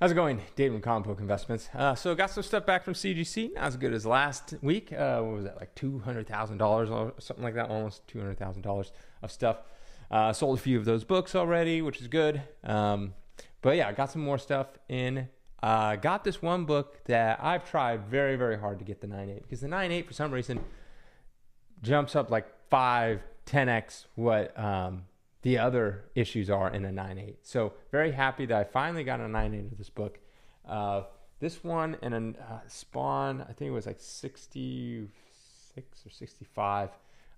How's it going? David from Comic Book Investments. So got some stuff back from CGC. Not as good as last week. What was that, like $200,000 or something like that? Almost $200,000 of stuff. Sold a few of those books already, which is good. But yeah, I got some more stuff in. Got this one book that I've tried very, very hard to get the 9.8 because the 9.8 for some reason jumps up like 5, 10x what the other issues are in a 9.8. So very happy that I finally got a 9.8 of this book. This one and a Spawn, I think it was like 66 or 65,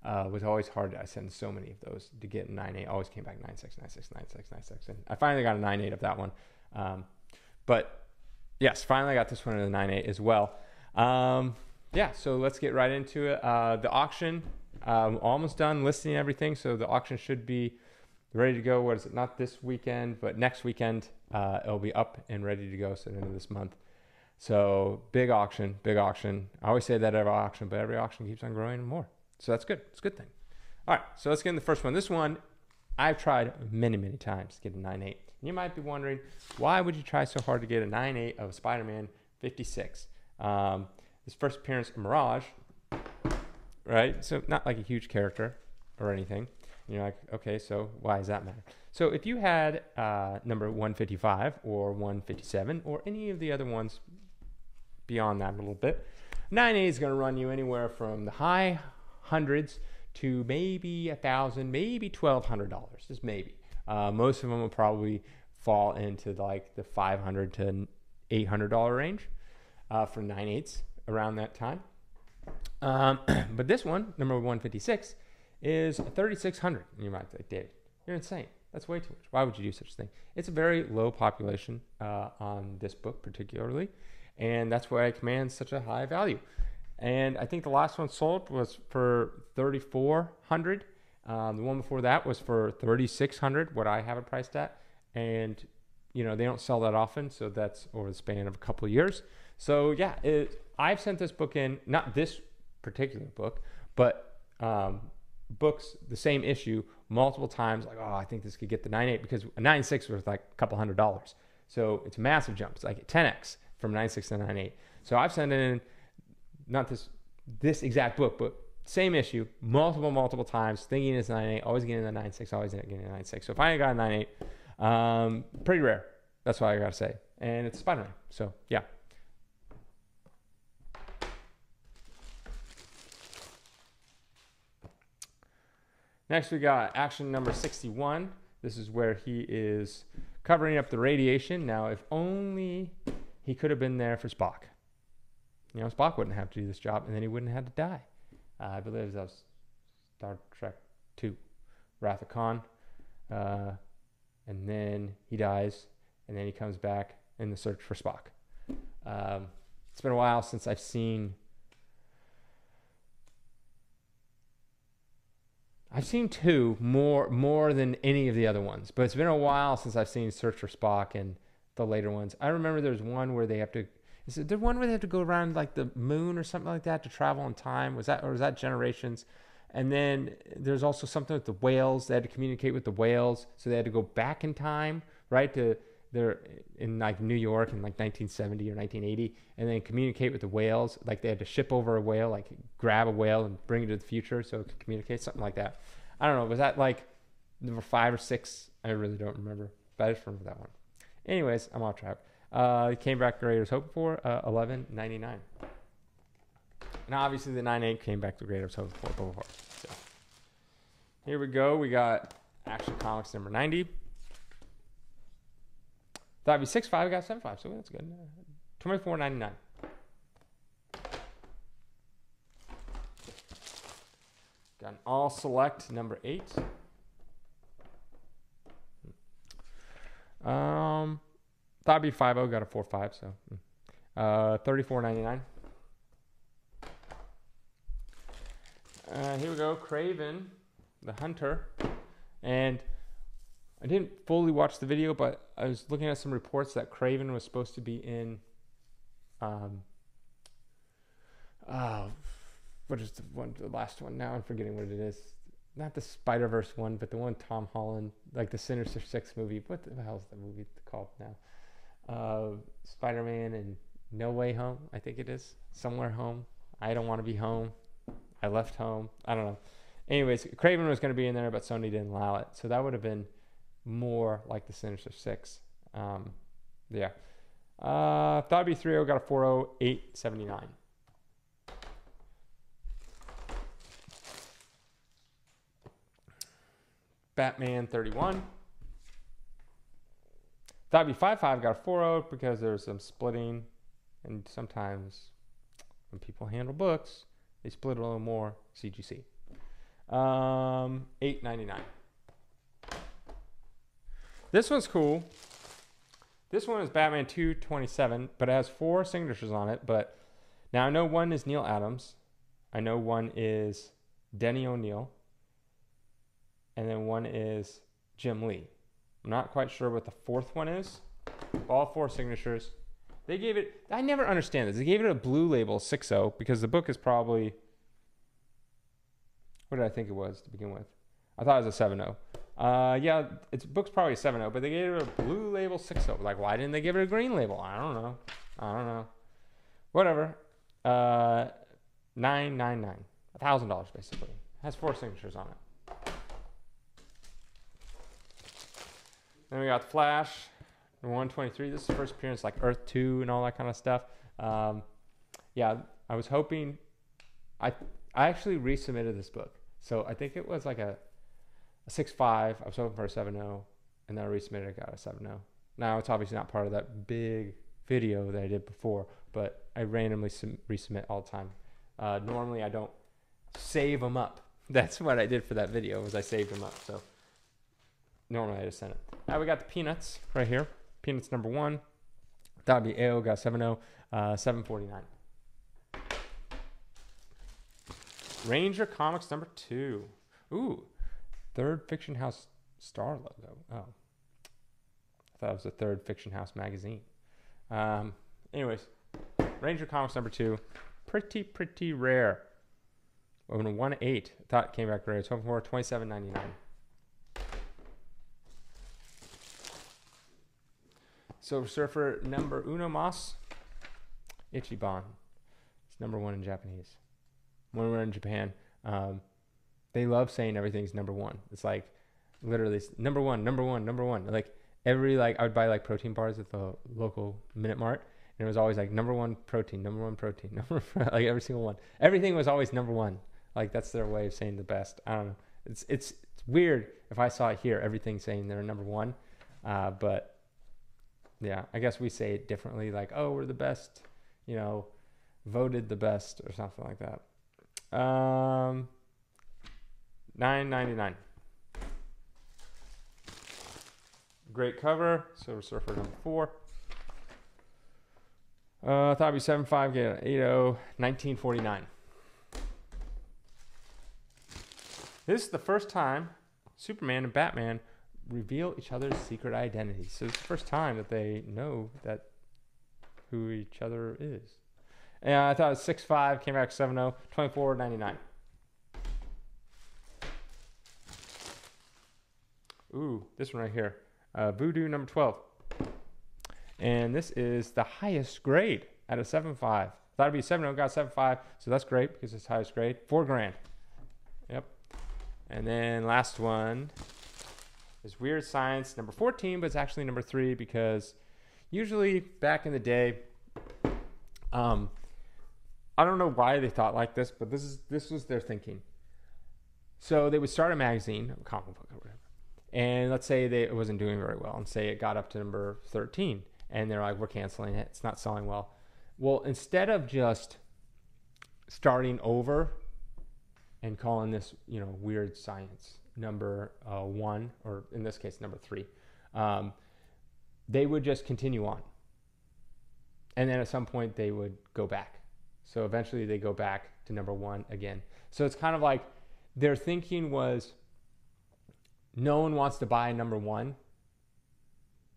was always hard. I sent so many of those to get a 9.8. Always came back 9.6, 9.6, 9.6, 9.6. And I finally got a 9.8 of that one. But yes, finally got this one in the 9.8 as well. Yeah, so let's get right into it. The auction, almost done listing everything. So the auction should be ready to go. What is it? Not this weekend, but next weekend. It'll be up and ready to go. So the end of this month. So big auction, big auction. I always say that every auction, but every auction keeps on growing more. So that's good. It's a good thing. All right, so let's get in the first one. This one, I've tried many, many times to get a 9.8. You might be wondering, why would you try so hard to get a 9.8 of Spider-Man 56? His first appearance in Mirage, right? So not like a huge character or anything. You're like, okay, so why does that matter? So if you had number 155 or 157 or any of the other ones beyond that a little bit, 9.8 is going to run you anywhere from the high hundreds to maybe $1,000, maybe $1,200, just maybe. Most of them will probably fall into like the $500 to $800 range for 9.8s around that time. But this one, number 156, is 3,600. And you might say, David, you're insane. That's way too much. Why would you do such a thing? It's a very low population on this book particularly, and that's why it commands such a high value. And I think the last one sold was for 3,400. The one before that was for 3,600, what I have it priced at. And, you know, they don't sell that often, so that's over the span of a couple of years. So, yeah, I've sent this book in, not this particular book, but books, the same issue, multiple times, like, oh, I think this could get the 9.8, because a 9.6 was like a couple $100. So it's a massive jump. It's like 10x from 9.6 to 9.8. So I've sent in, not this exact book, but same issue, multiple times, thinking it's 9.8, always getting the 9.6, always getting the 9.6. So if I got a 9.8, pretty rare. That's what I gotta say. And it's Spider-Man. So yeah. Next we got action number 61. This is where he is covering up the radiation. Now, if only he could have been there for Spock. You know, Spock wouldn't have to do this job, and then he wouldn't have to die. I believe that was Star Trek II, Wrath of Khan. And then he dies, and then he comes back in the search for Spock. It's been a while since I've seen two more than any of the other ones, but it's been a while since I've seen Search for Spock and the later ones. I remember there's one where they have to. Is there one where they have to go around like the moon or something like that to travel in time? Was that Generations? And then there's also something with the whales. They had to communicate with the whales, so they had to go back in time, right? They're in like New York in like 1970 or 1980, and then communicate with the whales. Like they had to ship over a whale, like grab a whale and bring it to the future so it could communicate, something like that. I don't know. Was that like number 5 or 6? I really don't remember, but I just remember that one. Anyways, I'm off track. It came back great as hoped for, 11.99. And obviously the 9.8 came back to great as hoped for before. So here we go. We got Action Comics number 90. Thought it'd be 6.5. I got 7.5, so that's good. 24.99. Got an all select number 8. Thought it'd be 5.0. Got a 4.5, so 34.99. Here we go. Kraven, the Hunter, and I didn't fully watch the video, but I was looking at some reports that Kraven was supposed to be in what is the last one? Now I'm forgetting what it is. Not the Spider-Verse one, but the one Tom Holland, like the Sinister Six movie. What the hell is the movie called now? Spider-Man and No Way Home, I think it is. Somewhere Home. I Don't Want to Be Home. I Left Home. I don't know. Anyways, Kraven was going to be in there, but Sony didn't allow it. So that would have been more like the Sinister Six. Yeah. Thought it'd be 3.0, got a 4.0, 879. Batman 31. Thought it'd be 5.5, got a 4.0 because there's some splitting. And sometimes when people handle books, they split a little more. CGC. 8.99. This one's cool. This one is Batman 227, but it has 4 signatures on it. But now I know one is Neil Adams. I know one is Denny O'Neil. And then one is Jim Lee. I'm not quite sure what the 4th one is. All 4 signatures. They gave it, I never understand this. They gave it a blue label 6.0 because the book is probably, what did I think it was to begin with? I thought it was a 7.0. Yeah, its book's probably a 7.0, but they gave it a blue label 6.0. Like, why didn't they give it a green label? I don't know. Whatever. $999. $1,000 basically. Has 4 signatures on it. Then we got the Flash, number 123. This is the first appearance, like Earth 2 and all that kind of stuff. Yeah, I was hoping. I actually resubmitted this book, so I think it was like a 6.5. I was hoping for a 7.0, and then I resubmitted. I got a 7.0. Now it's obviously not part of that big video that I did before, but I randomly resubmit all the time. Normally I don't save them up. That's what I did for that video, was I saved them up. So normally I just send it. Now we got the Peanuts right here. Peanuts number 1. That would be AO, got 7.0, 749. Ranger Comics number 2. Ooh, Third Fiction House Star logo. Oh, I thought it was the Third Fiction House magazine. Anyways, Ranger Comics number 2. Pretty rare. Over 1.8. I thought it came back rare. It's hoping for $27.99. Silver Surfer number uno mas. Ichiban. It's number 1 in Japanese. When we're in Japan, they love saying everything's number 1. It's like literally number one. Like every, like I would buy like protein bars at the local Minute Mart, and it was always like number 1 protein, like every single one. Everything was always number 1. Like that's their way of saying the best. I don't know. It's weird if I saw it here, everything saying they're number 1, but yeah, I guess we say it differently. Like, oh, we're the best, voted the best or something like that. $9.99. Great cover. Silver Surfer number 4. Thought it'd be 7.5. Get an 8.0. 1949. This is the first time Superman and Batman reveal each other's secret identities. So it's the first time that they know that who each other is. And I thought it was 6.5, came back 7.0, $24.99. Ooh, this one right here. Voodoo number 12. And this is the highest grade at a 7.5. Thought it'd be 7.0, got 7.5, so that's great because it's highest grade. $4,000. Yep. And then last one is Weird Science number 14, but it's actually number 3 because usually back in the day, I don't know why they thought like this, but this was their thinking. So they would start a magazine, a comic book or whatever, and let's say it wasn't doing very well, and say it got up to number 13, and they're like, we're canceling it, it's not selling well. Well, instead of just starting over and calling this, Weird Science number 1, or in this case number 3, they would just continue on, and then at some point they would go back. So eventually they go back to number 1 again. So it's kind of like their thinking was, no one wants to buy number 1.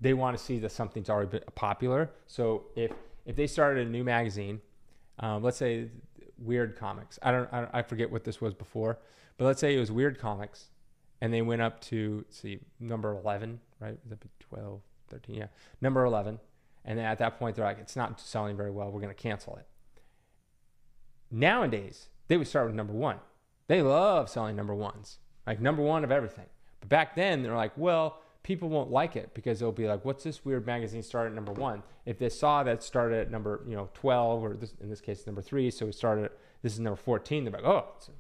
They want to see that something's already been popular. So if they started a new magazine, let's say Weird Comics. I forget what this was before, but let's say it was Weird Comics, and they went up to number 11, right? That'd be 12, 13, yeah, number 11, And then at that point, they're like, it's not selling very well. We're going to cancel it. Nowadays, they would start with number one. They love selling number ones, like number one of everything. But back then, they're like, well, people won't like it because they'll be like, what's this weird magazine started at number one? If they saw that started at number 12, or this, in this case, number 3, so it started, this is number 14, they're like, oh, it's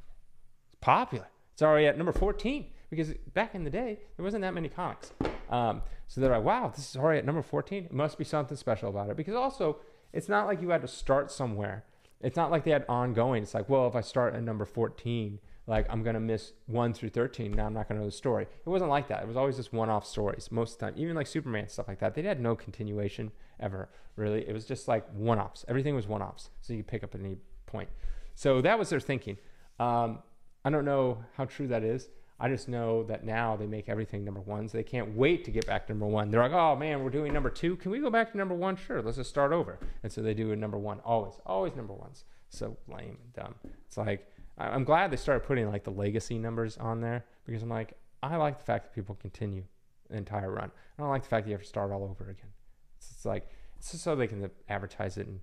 popular. It's already at number 14. Because back in the day, there wasn't that many comics. So they're like, wow, this is already at number 14. It must be something special about it. Because also, it's not like you had to start somewhere. It's not like they had ongoing. It's like, well, if I start at number 14, like I'm going to miss 1 through 13. Now I'm not going to know the story. It wasn't like that. It was always just one-off stories most of the time. Even like Superman, stuff like that. They had no continuation ever, really. It was just like one-offs. Everything was one-offs. So you could pick up at any point. So that was their thinking. I don't know how true that is. I just know that now they make everything number ones. They can't wait to get back to number one. They're like, oh man, we're doing number 2. Can we go back to number 1? Sure, let's just start over. And so they do a number 1, always number ones. So lame and dumb. It's like, I'm glad they started putting like the legacy numbers on there, because I'm like, I like the fact that people continue the entire run. I don't like the fact that you have to start all over again. It's like, it's just so they can advertise it and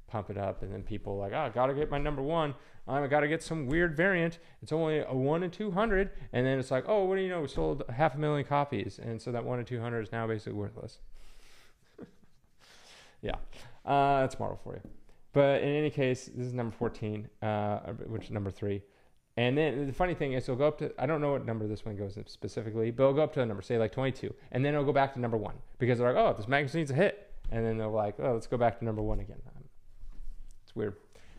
pump it up, and then people are like, oh, I gotta get my number 1. I gotta get some weird variant. It's only a 1 in 200, and then it's like, oh, what do you know? We sold 500,000 copies, and so that 1 in 200 is now basically worthless. Yeah, that's Marvel for you. But in any case, this is number 14, which is number 3. And then the funny thing is, it'll go up to, I don't know what number this one goes specifically, but it'll go up to a number, say like 22, and then it'll go back to number 1, because they're like, oh, this magazine's a hit, and then they're like, oh, let's go back to number 1 again. It's weird.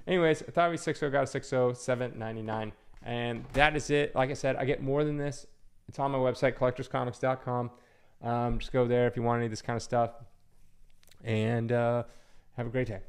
Anyways, I thought we 6.0, got a 6.0, $7.99. And that is it. Like I said, I get more than this. It's on my website, collectorscomics.com. Just go there if you want any of this kind of stuff. And have a great day.